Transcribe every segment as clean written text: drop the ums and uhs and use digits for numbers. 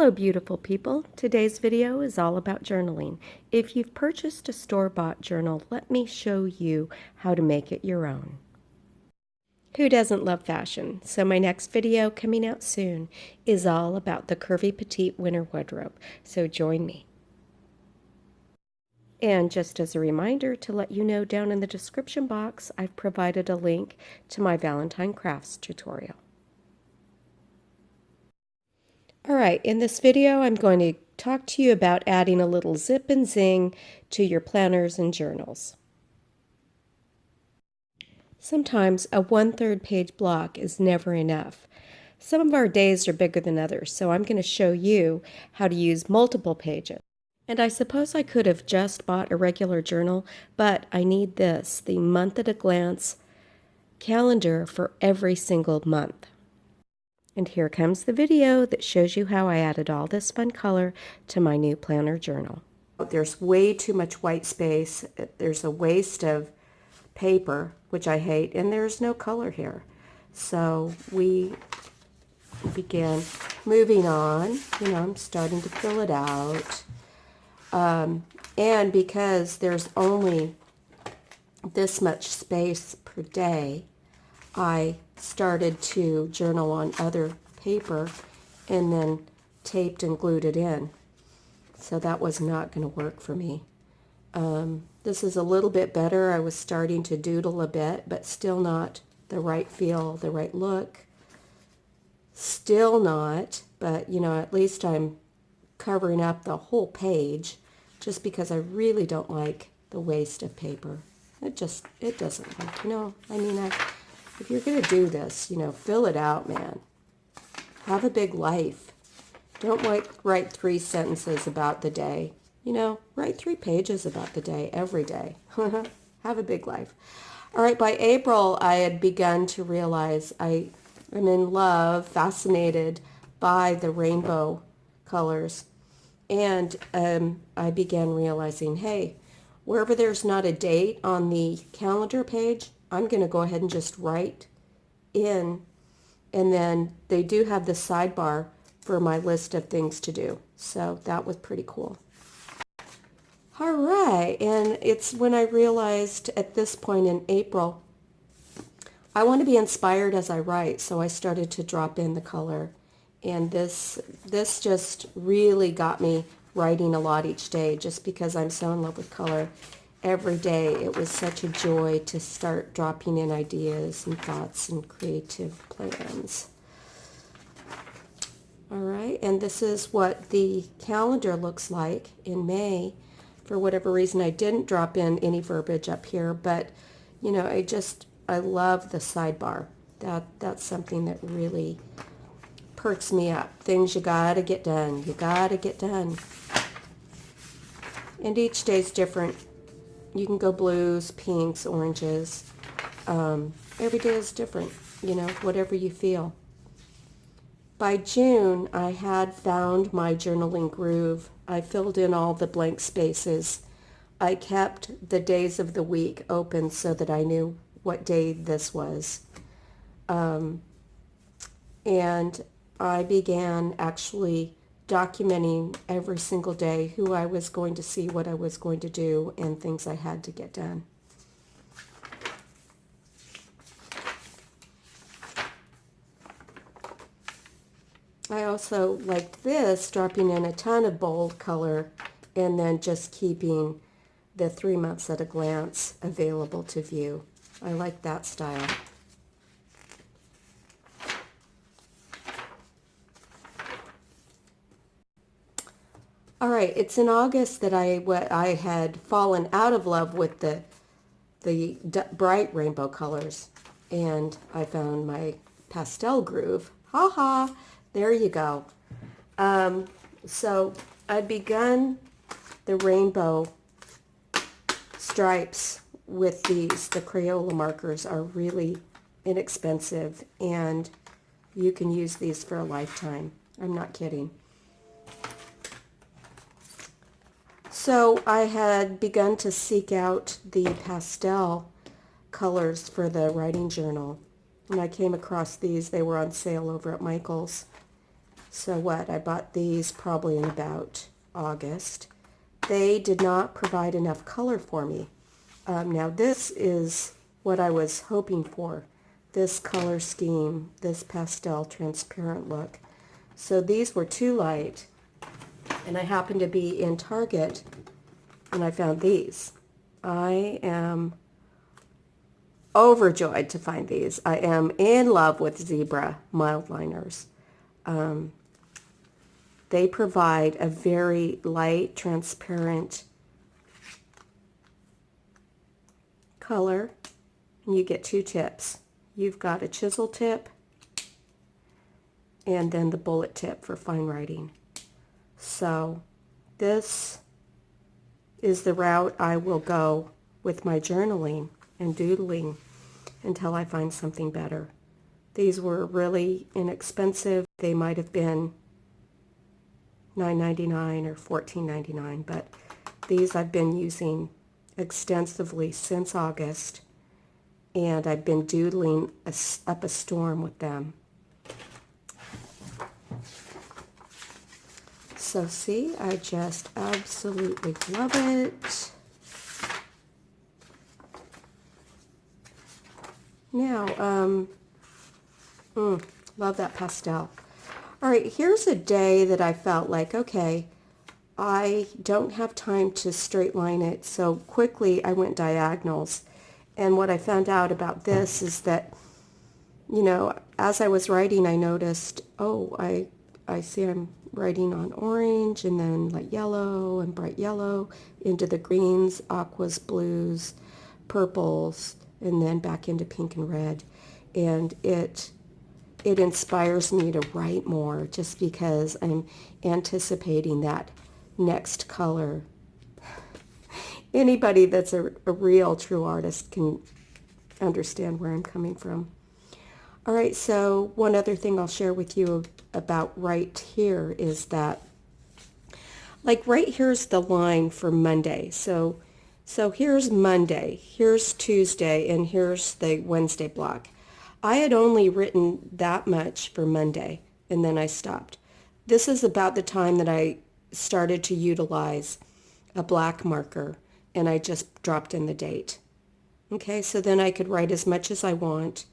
Hello beautiful people. Today's video is all about journaling. If you've purchased a store-bought journal, let me show you how to make it your own. Who doesn't love fashion? So my next video coming out soon is all about the curvy petite winter wardrobe. So join me. And just as a reminder to let you know, down in the description box I've provided a link to my Valentine crafts tutorial. Alright, in this video I'm going to talk to you about adding a little zip and zing to your planners and journals. Sometimes a 1/3 page block is never enough. Some of our days are bigger than others, so I'm going to show you how to use multiple pages. And I suppose I could have just bought a regular journal, but I need this, the month at a glance calendar for every single month. And here comes the video that shows you how I added all this fun color to my new planner journal. There's way too much white space. There's a waste of paper, which I hate, and there's no color here. So we begin moving on. I'm starting to fill it out. And because there's only this much space per day, I started to journal on other paper and then taped and glued it in. So that was not going to work for me. This is a little bit better. I was starting to doodle a bit, but still not the right feel, the right look. Still not, but at least I'm covering up the whole page, just because I really don't like the waste of paper. It doesn't work, if you're going to do this, fill it out, man. Have a big life. Don't write 3 sentences about the day. Write 3 pages about the day every day. Have a big life. All right, by April, I had begun to realize I am in love, fascinated by the rainbow colors. And I began realizing, hey, wherever there's not a date on the calendar page, I'm going to go ahead and just write in. And then they do have the sidebar for my list of things to do. So that was pretty cool. All right, and it's when I realized at this point in April, I want to be inspired as I write, so I started to drop in the color. And this just really got me writing a lot each day, just because I'm so in love with color. Every day it was such a joy to start dropping in ideas and thoughts and creative plans. All right, and this is what the calendar looks like in May. For whatever reason, I didn't drop in any verbiage up here, but I love the sidebar. That's something that really perks me up. Things you gotta get done. You gotta get done. And each day's different. You can go blues, pinks, oranges. Every day is different, whatever you feel. By June, I had found my journaling groove. I filled in all the blank spaces. I kept the days of the week open so that I knew what day this was. And I began actually documenting every single day who I was going to see, what I was going to do, and things I had to get done. I also liked this, dropping in a ton of bold color and then just keeping the 3 months at a glance available to view. I like that style. All right, it's in August that I had fallen out of love with the bright rainbow colors, and I found my pastel groove. Ha ha! There you go. So I'd begun the rainbow stripes with these. The Crayola markers are really inexpensive, and you can use these for a lifetime. I'm not kidding. So I had begun to seek out the pastel colors for the writing journal, and I came across these. They were on sale over at Michael's. So what? I bought these probably in about August. They did not provide enough color for me. Now this is what I was hoping for. This color scheme, this pastel transparent look. So these were too light, and I happened to be in Target and I found these. I am overjoyed to find these. I am in love with Zebra mild liners. They provide a very light, transparent color, and you get two tips. You've got a chisel tip and then the bullet tip for fine writing. So this is the route I will go with my journaling and doodling until I find something better. These were really inexpensive. They might have been $9.99 or $14.99, but these I've been using extensively since August, and I've been doodling up a storm with them. So see, I just absolutely love it. Now, love that pastel. All right, here's a day that I felt like, okay, I don't have time to straight line it, so quickly I went diagonals. And what I found out about this is that, you know, as I was writing, I noticed, oh, I see I'm writing on orange and then like yellow and bright yellow into the greens, aquas, blues, purples, and then back into pink and red. And it inspires me to write more just because I'm anticipating that next color. Anybody that's a real true artist can understand where I'm coming from. All right, so one other thing I'll share with you about right here is that, like right here's the line for Monday. So here's Monday, here's Tuesday, and here's the Wednesday block. I had only written that much for Monday, and then I stopped. This is about the time that I started to utilize a black marker, and I just dropped in the date. Okay, so then I could write as much as I want.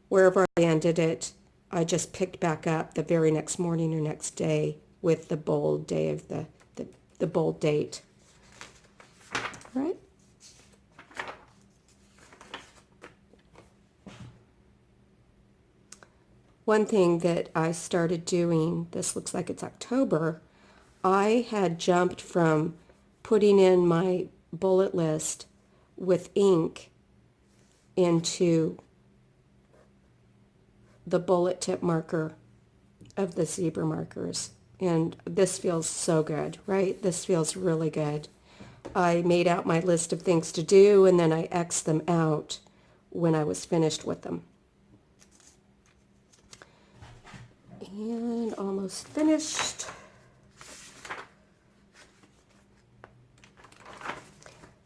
Wherever I ended it, I just picked back up the very next morning or next day with the bold day of the bold date. All right. One thing that I started doing, this looks like it's October, I had jumped from putting in my bullet list with ink into the bullet tip marker of the zebra markers. And this feels so good, right? This feels really good. I made out my list of things to do, and then I X'd them out when I was finished with them. And almost finished.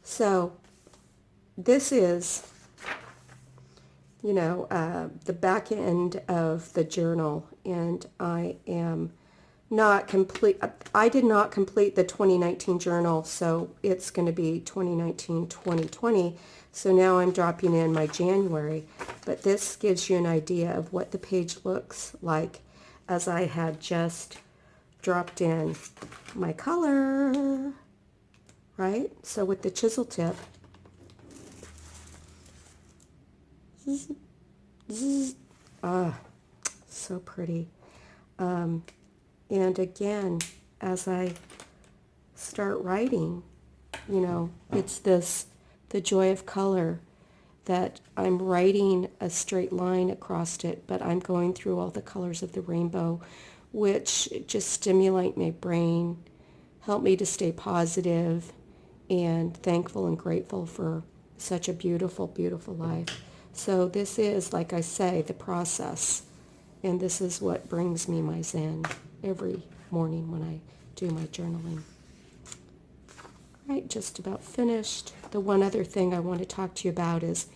So this is, you know, the back end of the journal, and I am not complete. I did not complete the 2019 journal, so it's going to be 2019-2020. So now I'm dropping in my January, but this gives you an idea of what the page looks like as I had just dropped in my color, right? So with the chisel tip, so pretty. And again, as I start writing, you know, it's the joy of color that I'm writing a straight line across it, but I'm going through all the colors of the rainbow, which just stimulate my brain, help me to stay positive and thankful and grateful for such a beautiful, beautiful life. So this is, like I say, the process, and this is what brings me my zen every morning when I do my journaling. Right, just about finished. The one other thing I want to talk to you about is,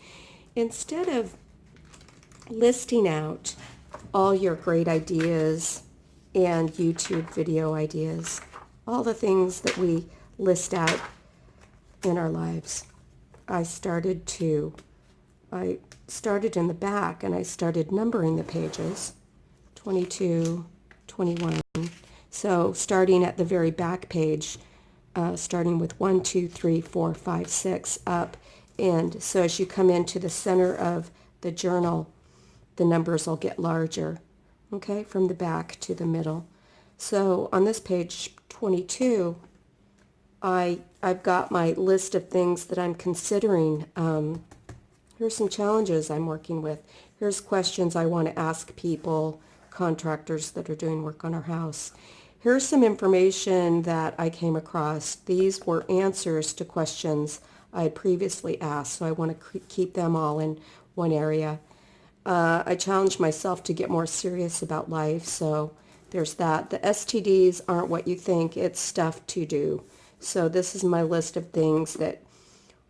instead of listing out all your great ideas and YouTube video ideas. All the things that we list out in our lives. I started in the back and I started numbering the pages, 22, 21. So starting at the very back page, starting with 1, 2, 3, 4, 5, 6 up. And so as you come into the center of the journal, the numbers will get larger, okay, from the back to the middle. So on this page 22, I've got my list of things that I'm considering. Here's some challenges I'm working with. Here's questions I want to ask people, contractors that are doing work on our house. Here's some information that I came across. These were answers to questions I had previously asked, so I want to keep them all in one area. I challenged myself to get more serious about life, so there's that. The STDs aren't what you think. It's stuff to do. So this is my list of things that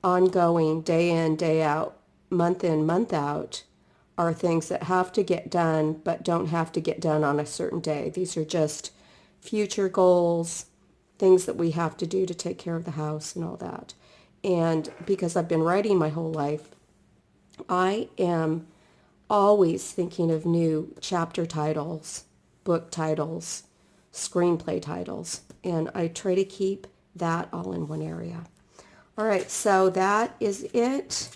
ongoing, day in, day out, month in, month out, are things that have to get done but don't have to get done on a certain day. These are just future goals, things that we have to do to take care of the house and all that. And because I've been writing my whole life, I am always thinking of new chapter titles, book titles, screenplay titles, and I try to keep that all in one area. All right, so that is it.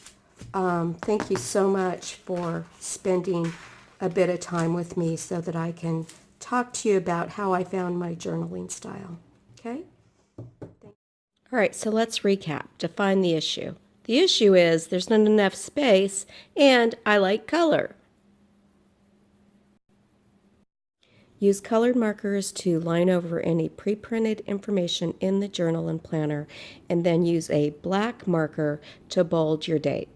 Thank you so much for spending a bit of time with me so that I can talk to you about how I found my journaling style. Okay? All right, so let's recap. Define the issue. The issue is there's not enough space and I like color. Use colored markers to line over any pre-printed information in the journal and planner, and then use a black marker to bold your date.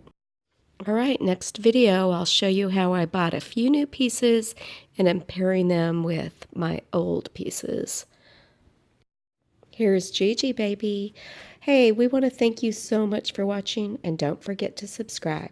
All right, next video I'll show you how I bought a few new pieces and I'm pairing them with my old pieces. Here's Gigi, baby. Hey, we want to thank you so much for watching, and don't forget to subscribe.